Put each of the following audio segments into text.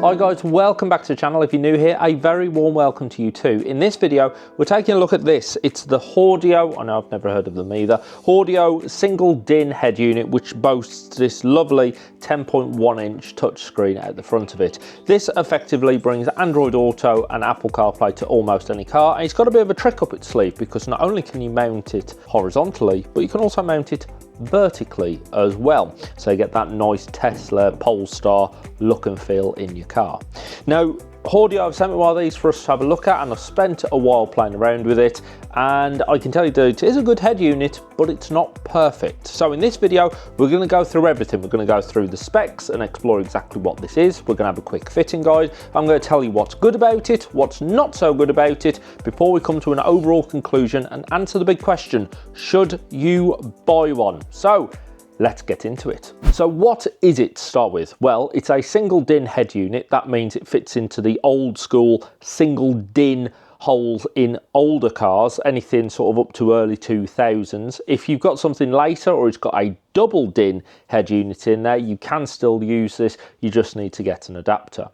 Hi guys, welcome back to the channel. If you're new here, a very warm welcome to you too. In this video, we're taking a look at this. It's the Haudio, I know I've never heard of them either, Haudio single DIN head unit, which boasts this lovely 10.1 inch touchscreen at the front of it. This effectively brings Android Auto and Apple CarPlay to almost any car, and it's got a bit of a trick up its sleeve because not only can you mount it horizontally, but you can also mount it vertically as well, so you get that nice Tesla Polestar look and feel in your car. Now Haudio have sent me one of these for us to have a look at, and I've spent a while playing around with it, and I can tell you that it is a good head unit, but it's not perfect. So in this video, we're going to go through everything. We're going to go through the specs and explore exactly what this is. We're going to have a quick fitting guide. I'm going to tell you what's good about it, what's not so good about it, before we come to an overall conclusion and answer the big question, should you buy one? So let's get into it. So what is it to start with? Well, it's a single DIN head unit. That means it fits into the old school single DIN holes in older cars, anything sort of up to early 2000s. If you've got something later or it's got a double DIN head unit in there, you can still use this, you just need to get an adapter.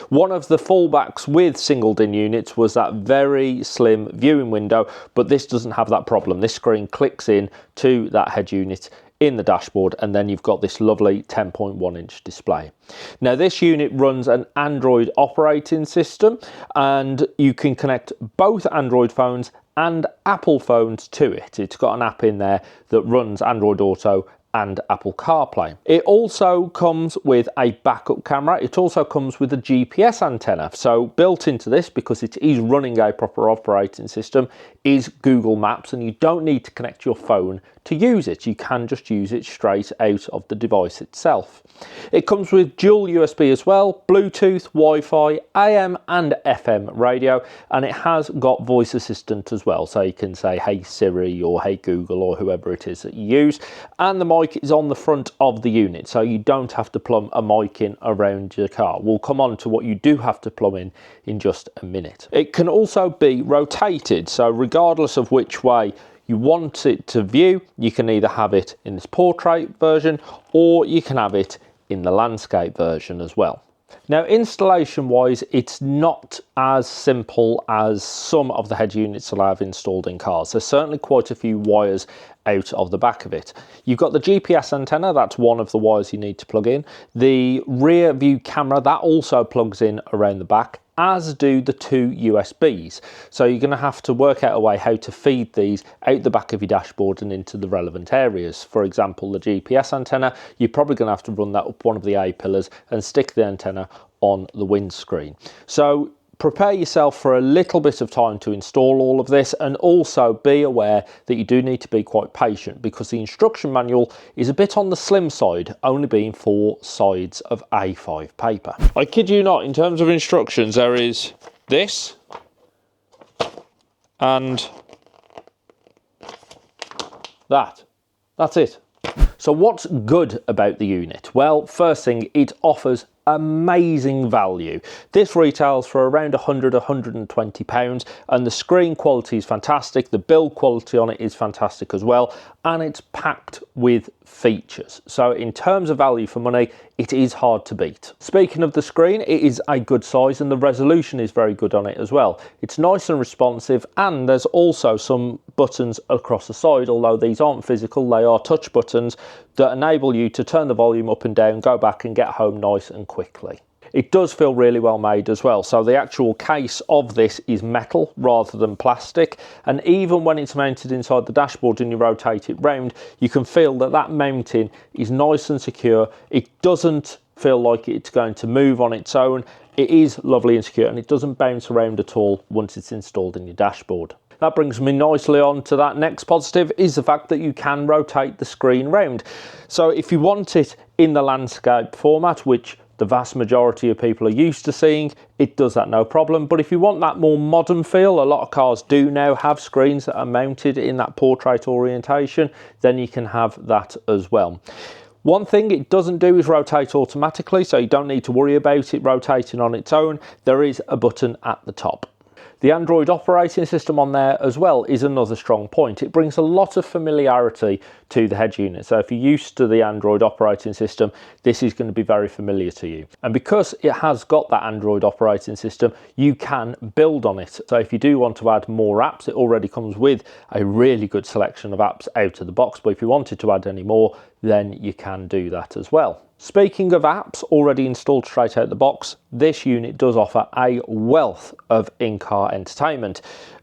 One of the fallbacks with single DIN units was that very slim viewing window, but this doesn't have that problem. This screen clicks in to that head unit in the dashboard, and then you've got this lovely 10.1 inch display. Now this unit runs an Android operating system, and you can connect both Android phones and Apple phones to it. It's got an app in there that runs Android Auto and Apple CarPlay. It also comes with a backup camera. It also comes with a GPS antenna. So built into this, because it is running a proper operating system, is Google Maps, and you don't need to connect your phone to use it. You can just use it straight out of the device itself. It comes with dual USB as well, Bluetooth, Wi-Fi, AM and FM radio, and it has got voice assistant as well. So you can say, hey Siri or hey Google or whoever it is that you use. And the mic is on the front of the unit, so you don't have to plumb a mic in around your car. We'll come on to what you do have to plumb in just a minute. It can also be rotated, so regardless of which way you want it to view, you can either have it in this portrait version or you can have it in the landscape version as well. Now installation wise, it's not as simple as some of the head units that I have installed in cars. There's certainly quite a few wires out of the back of it. You've got the GPS antenna, that's one of the wires you need to plug in. The rear view camera, that also plugs in around the back, as do the two USBs. So you're going to have to work out a way how to feed these out the back of your dashboard and into the relevant areas. For example, the GPS antenna, you're probably going to have to run that up one of the A-pillars and stick the antenna on the windscreen. So prepare yourself for a little bit of time to install all of this, and also be aware that you do need to be quite patient because the instruction manual is a bit on the slim side, only being 4 sides of A5 paper. I kid you not, in terms of instructions, there is this and that. That's it. So what's good about the unit? Well, first thing, it offers amazing value. This retails for around £100–120, and the screen quality is fantastic, the build quality on it is fantastic as well, and it's packed with features. So in terms of value for money, it is hard to beat. Speaking of the screen, it is a good size and the resolution is very good on it as well. It's nice and responsive, and there's also some buttons across the side, although these aren't physical, they are touch buttons that enable you to turn the volume up and down, go back and get home nice and quickly. It does feel really well made as well. So the actual case of this is metal rather than plastic, and even when it's mounted inside the dashboard and you rotate it round, you can feel that that mounting is nice and secure. It doesn't feel like it's going to move on its own. It is lovely and secure, and it doesn't bounce around at all once it's installed in your dashboard. That brings me nicely on to that next positive, is the fact that you can rotate the screen round. So if you want it in the landscape format, which the vast majority of people are used to seeing, it does that no problem. But if you want that more modern feel, a lot of cars do now have screens that are mounted in that portrait orientation, then you can have that as well. One thing it doesn't do is rotate automatically, so you don't need to worry about it rotating on its own. There is a button at the top. The Android operating system on there as well is another strong point. It brings a lot of familiarity to the head unit. So if you're used to the Android operating system, this is going to be very familiar to you. And because it has got that Android operating system, you can build on it. So if you do want to add more apps, it already comes with a really good selection of apps out of the box. But if you wanted to add any more, then you can do that as well. Speaking of apps already installed straight out the box, this unit does offer a wealth of in-car entertainment.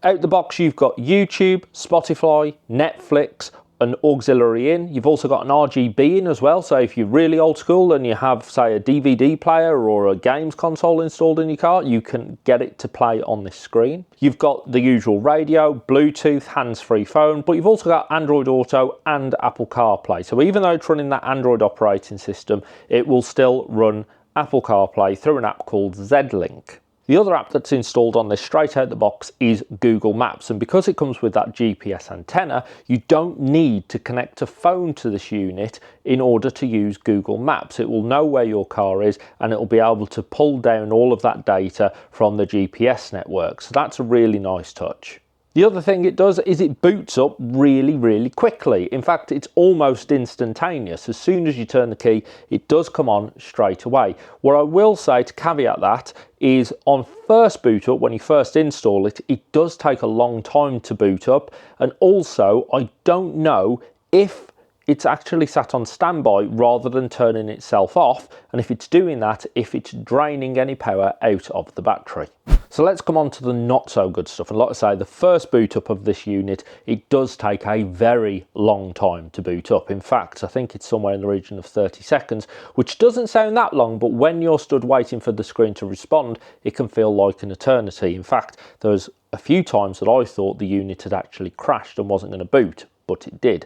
Out the box, you've got YouTube, Spotify, Netflix, an auxiliary in. You've also got an RGB in as well, so if you're really old school and you have, say, a DVD player or a games console installed in your car, you can get it to play on this screen. You've got the usual radio, Bluetooth, hands-free phone, but you've also got Android Auto and Apple CarPlay. So even though it's running that Android operating system, it will still run Apple CarPlay through an app called Z-Link. The other app that's installed on this straight out the box is Google Maps, and because it comes with that GPS antenna, you don't need to connect a phone to this unit in order to use Google Maps. It will know where your car is and it will be able to pull down all of that data from the GPS network. So that's a really nice touch. The other thing it does is it boots up really quickly. In fact, it's almost instantaneous. As soon as you turn the key, it does come on straight away. What I will say to caveat that is on first boot up, when you first install it, it does take a long time to boot up. And also, I don't know if it's actually sat on standby rather than turning itself off. And if it's doing that, if it's draining any power out of the battery. So let's come on to the not so good stuff. And like I say, the first boot up of this unit, it does take a very long time to boot up. In fact, I think it's somewhere in the region of 30 seconds, which doesn't sound that long, but when you're stood waiting for the screen to respond, it can feel like an eternity. In fact, there was a few times that I thought the unit had actually crashed and wasn't going to boot, but it did.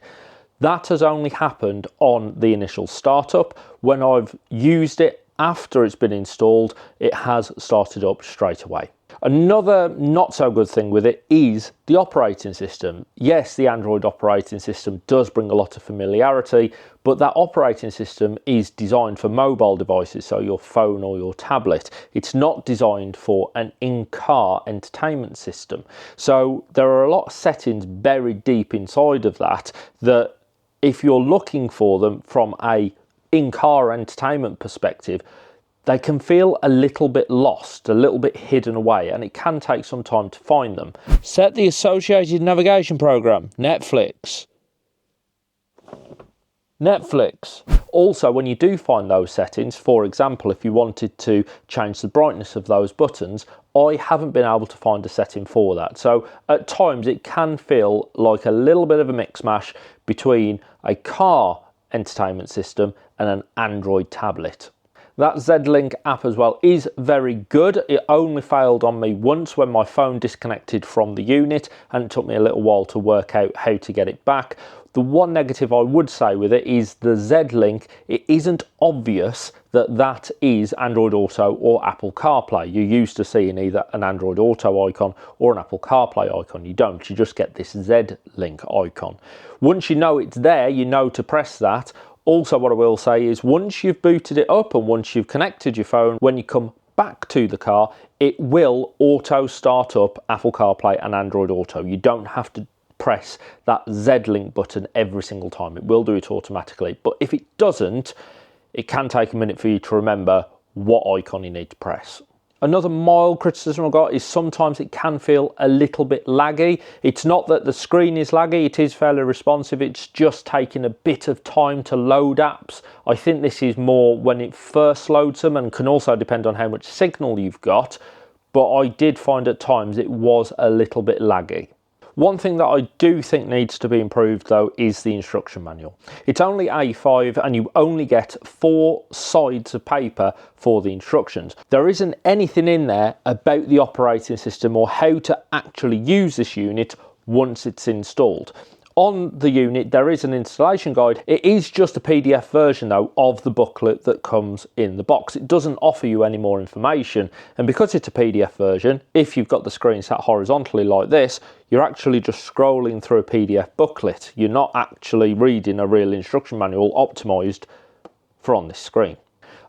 That has only happened on the initial startup. When I've used it after it's been installed, it has started up straight away. Another not so good thing with it is the operating system. Yes, the Android operating system does bring a lot of familiarity, but that operating system is designed for mobile devices, so your phone or your tablet. It's not designed for an in-car entertainment system. So there are a lot of settings buried deep inside of that if you're looking for them from a in-car entertainment perspective, they can feel a little bit lost, a little bit hidden away, and it can take some time to find them. Set the associated navigation program, Netflix. Also, when you do find those settings, for example, if you wanted to change the brightness of those buttons, I haven't been able to find a setting for that. So at times it can feel like a little bit of a mix mash between a car entertainment system and an Android tablet. That Z-Link app as well is very good. It only failed on me once when my phone disconnected from the unit, and it took me a little while to work out how to get it back. The one negative I would say with it is the Z-Link. It isn't obvious that that is Android Auto or Apple CarPlay. You're used to seeing either an Android Auto icon or an Apple CarPlay icon. You don't, you just get this Z-Link icon. Once you know it's there, you know to press that. Also, what I will say is once you've booted it up and once you've connected your phone, when you come back to the car, it will auto start up Apple CarPlay and Android Auto. You don't have to press that Z-Link button every single time. It will do it automatically. But if it doesn't, it can take a minute for you to remember what icon you need to press. Another mild criticism I've got is sometimes it can feel a little bit laggy. It's not that the screen is laggy, it is fairly responsive, it's just taking a bit of time to load apps. I think this is more when it first loads them, and can also depend on how much signal you've got, but I did find at times it was a little bit laggy. One thing that I do think needs to be improved though is the instruction manual. It's only A5 and you only get 4 sides of paper for the instructions. There isn't anything in there about the operating system or how to actually use this unit once it's installed. On the unit there is an installation guide. It is just a PDF version though of the booklet that comes in the box. It doesn't offer you any more information, and because it's a PDF version, if you've got the screen sat horizontally like this, you're actually just scrolling through a PDF booklet. You're not actually reading a real instruction manual optimised for on this screen.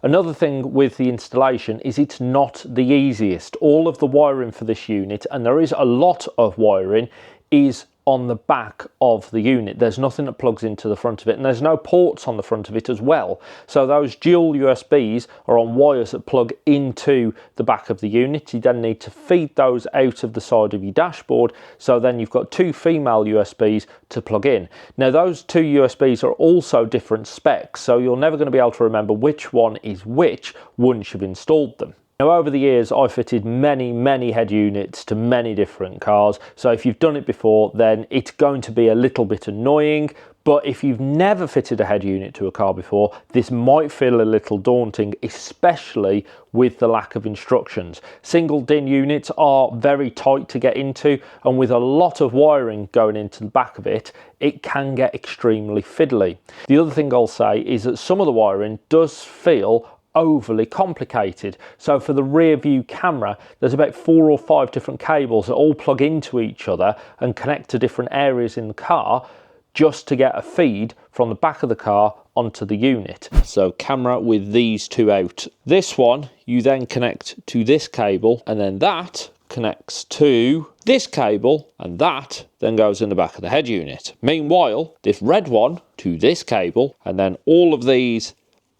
Another thing with the installation is it's not the easiest. All of the wiring for this unit, and there is a lot of wiring, is on the back of the unit. There's nothing that plugs into the front of it, and there's no ports on the front of it as well. So those dual USBs are on wires that plug into the back of the unit. You then need to feed those out of the side of your dashboard, so then you've got two female USBs to plug in. Now those two USBs are also different specs, so you're never going to be able to remember which one is which once you've installed them. Now over the years I've fitted many head units to many different cars, so if you've done it before then it's going to be a little bit annoying, but if you've never fitted a head unit to a car before, this might feel a little daunting, especially with the lack of instructions. Single DIN units are very tight to get into, and with a lot of wiring going into the back of it, it can get extremely fiddly. The other thing I'll say is that some of the wiring does feel overly complicated. So for the rear view camera, there's about 4 or 5 different cables that all plug into each other and connect to different areas in the car just to get a feed from the back of the car onto the unit. So camera with these two out. This one you then connect to this cable, and then that connects to this cable, and that then goes in the back of the head unit. Meanwhile, this red one to this cable, and then all of these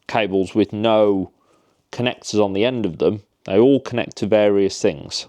cables with no connectors on the end of them, they all connect to various things.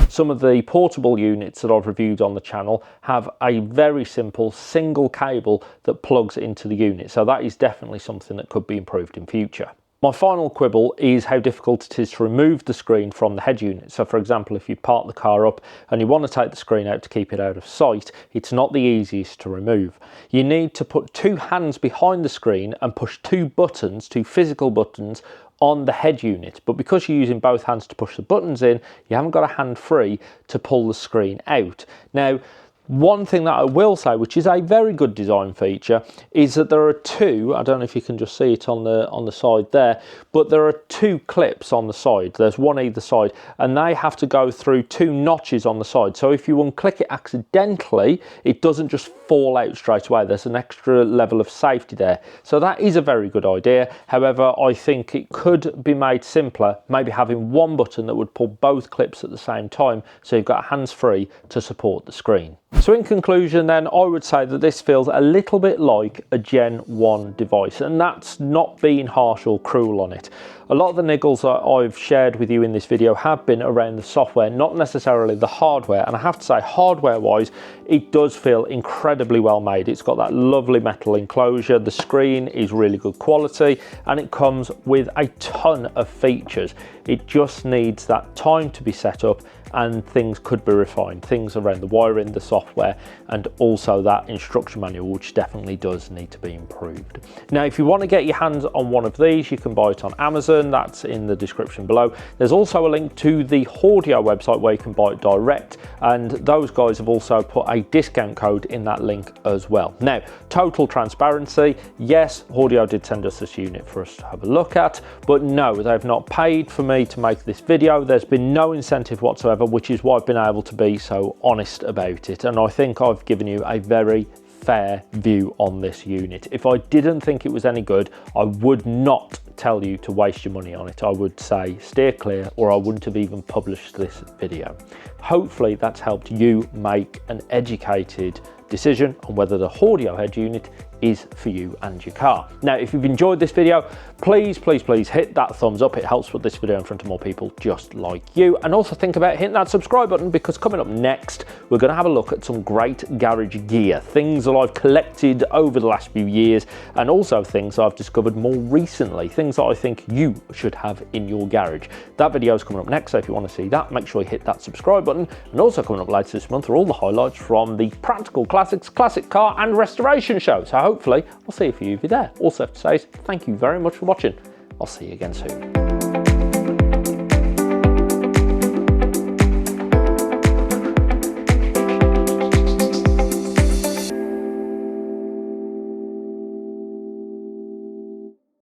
Some of the portable units that I've reviewed on the channel have a very simple single cable that plugs into the unit, so that is definitely something that could be improved in future. My final quibble is how difficult it is to remove the screen from the head unit. So for example, if you park the car up and you want to take the screen out to keep it out of sight, it's not the easiest to remove. You need to put 2 hands behind the screen and push 2 buttons, 2 physical buttons, on the head unit, but because you're using both hands to push the buttons in, you haven't got a hand free to pull the screen out. Now, one thing that I will say, which is a very good design feature, is that there are 2, I don't know if you can just see it on the side there, but there are 2 clips on the side. There's one either side, and they have to go through 2 notches on the side. So if you unclick it accidentally, it doesn't just fall out straight away. There's an extra level of safety there. So that is a very good idea. However, I think it could be made simpler, maybe having one button that would pull both clips at the same time, so you've got hands free to support the screen. So in conclusion then, I would say that this feels a little bit like a Gen 1 device, and that's not being harsh or cruel on it. A lot of the niggles that I've shared with you in this video have been around the software, not necessarily the hardware, and I have to say hardware wise it does feel incredibly well made. It's got that lovely metal enclosure, the screen is really good quality, and it comes with a ton of features. It just needs that time to be set up, and things could be refined, things around the wiring, the software, and also that instruction manual, which definitely does need to be improved. Now if you want to get your hands on one of these, you can buy it on Amazon, that's in the description below. There's also a link to the Haudio website where you can buy it direct, and those guys have also put a discount code in that link as well. Now, total transparency, yes, Haudio did send us this unit for us to have a look at, but no, they've not paid for me to make this video. There's been no incentive whatsoever, which is why I've been able to be so honest about it, and I think I've given you a very fair view on this unit. If I didn't think it was any good, I would not tell you to waste your money on it. I would say steer clear, or I wouldn't have even published this video. Hopefully that's helped you make an educated decision on whether the Haudio head unit is for you and your car. Now, if you've enjoyed this video, please hit that thumbs up. It helps put this video in front of more people just like you. And also think about hitting that subscribe button, because coming up next, we're going to have a look at some great garage gear, things that I've collected over the last few years, and also things I've discovered more recently, things that I think you should have in your garage. That video is coming up next, so if you want to see that, make sure you hit that subscribe button. And also coming up later this month are all the highlights from the Practical Classics Classic Car and Restoration Show. So hopefully I'll see a few of you there. Also have to say thank you very much for watching. I'll see you again soon.